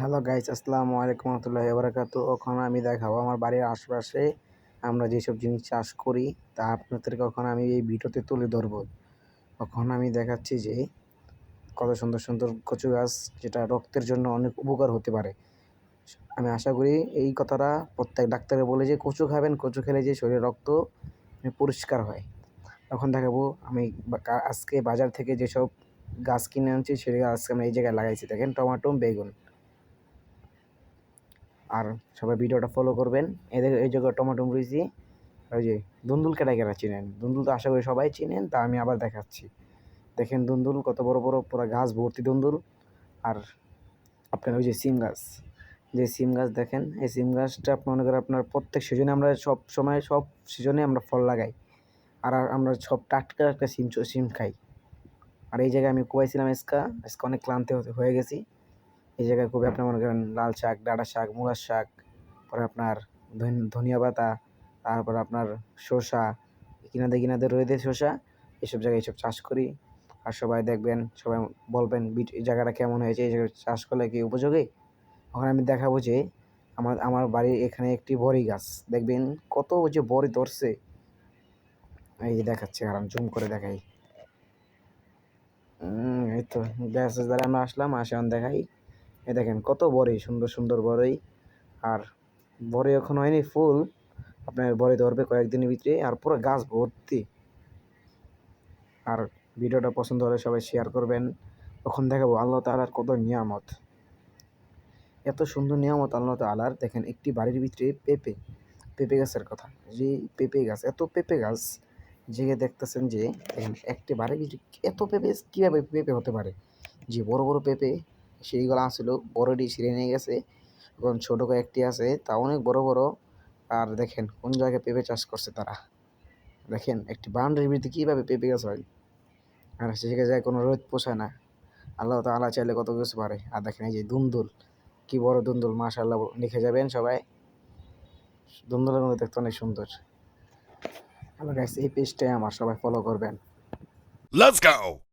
Hello guys, আসসালামু আলাইকুম রহমতুল্লাহি ওয়া বারাকাতুহু। এখন আমি দেখাবো আমার বাড়ির আশেপাশে আমরা যেসব জিনিস চাষ করি তা আপনাদেরকে এখন আমি এই ভিডিওতে তুলে ধরবো। এখন আমি দেখাচ্ছি যে কত সুন্দর সুন্দর কচু গাছ, যেটা রক্তের জন্য অনেক উপকার হতে পারে। আমি আশা করি এই কথাটা প্রত্যেক ডাক্তারে বলে যে কচু খাবেন, কচু খেলে যে শরীরে রক্ত পরিষ্কার হয়। এখন দেখাবো আমি আজকে বাজার থেকে যেসব গাছ কিনে আনছি সেই গাছ আমি এই জায়গায় লাগাইছি। দেখেন, টমেটো, বেগুন। আর সবাই ভিডিওটা ফলো করবেন। এদের এই জায়গায় টমেটো রয়েছি। ওই যে দুন্দুল কেটা চিনেন? দুন্দুল তো আশা করি সবাই চিনেন, তা আমি আবার দেখাচ্ছি। দেখেন দুন্দুল কত বড় বড়, পুরো গাছ ভর্তি দুন্দুল। আর আপনার ওই যে সিম গাছ, যে সিম গাছ দেখেন, এই সিম গাছটা মনে করেন আপনার প্রত্যেক সিজনে, আমরা সব সময় সব সিজনে আমরা ফল লাগাই। আর আমরা সব টাটকা একটা সিম খাই। আর এই জায়গায় আমি কুয়াইছিলাম আজকে অনেক ক্লান্ত হয়ে গেছি। এই জায়গায় খুবই আপনার মনে করেন লাল শাক, ডাঁটা শাক, মূলার শাক, পরে আপনার ধনিয়া পাতা, তারপর আপনার শসা, কিনাদে রয়েছে শসা। এসব জায়গায় এসব চাষ করি। আর সবাই দেখবেন, সবাই বলবেন এই জায়গাটা কেমন হয়েছে, এই জায়গায় চাষ করলে কি উপযোগী। ওখানে আমি দেখাবো যে আমার বাড়ির এখানে একটি বড়ি গাছ, দেখবেন কত যে বড়ি ধরছে। এই যে দেখাচ্ছে, আর আমি জুম করে দেখাই। এই তো গ্যাসের দ্বারা আমরা আসলাম, আসে দেখাই। এই দেখেন কত বড়ি, সুন্দর সুন্দর বড়ি। আর বড়ি এখন হয়নি ফুল, আপনার বড়ি ধরবে কয়েকদিনের ভিতরে, আর পুরো গাছ ভর্তি। আর ভিডিওটা পছন্দ হলে সবাই শেয়ার করবেন। তখন দেখাবো আল্লাহ তাআলার কত নিয়ামত, এত সুন্দর নিয়ামত আল্লাহ তাআলার। দেখেন একটি বাড়ির ভিতরে পেঁপে গাছের কথা, যে পেঁপে গাছ, এত পেঁপে গাছ যে দেখতেছেন যে, দেখেন একটি বাড়ির ভিতরে এত পেঁপে, কীভাবে পেঁপে হতে পারে। যে বড় বড় পেঁপে সেইগুলো আসলো, বড়ডি ছিঁড়ে নিয়ে গেছে। এখন ছোট কয়েকটি আছে, তা অনেক বড় বড়। আর দেখেন কোন জায়গায় পেঁপে চাষ করছে তারা। দেখেন একটি বাউন্ডারির ভিতরে কীভাবে পেঁপে গাছ হয়। আর সেখানে যায় কোনো রোদ পোষায় না। আল্লাহ তাআলা চাইলে কত কিছু পারে। আর দেখেন এই যে দুন্দুল, কি বড় দুন্দুল, মাশাআল্লাহ লিখে যাবেন সবাই। দুন্দুলের মধ্যে দেখতে অনেক সুন্দর। হ্যালো গাইস, এই পেজটাই আমার, সবাই ফলো করবেন। Let's go!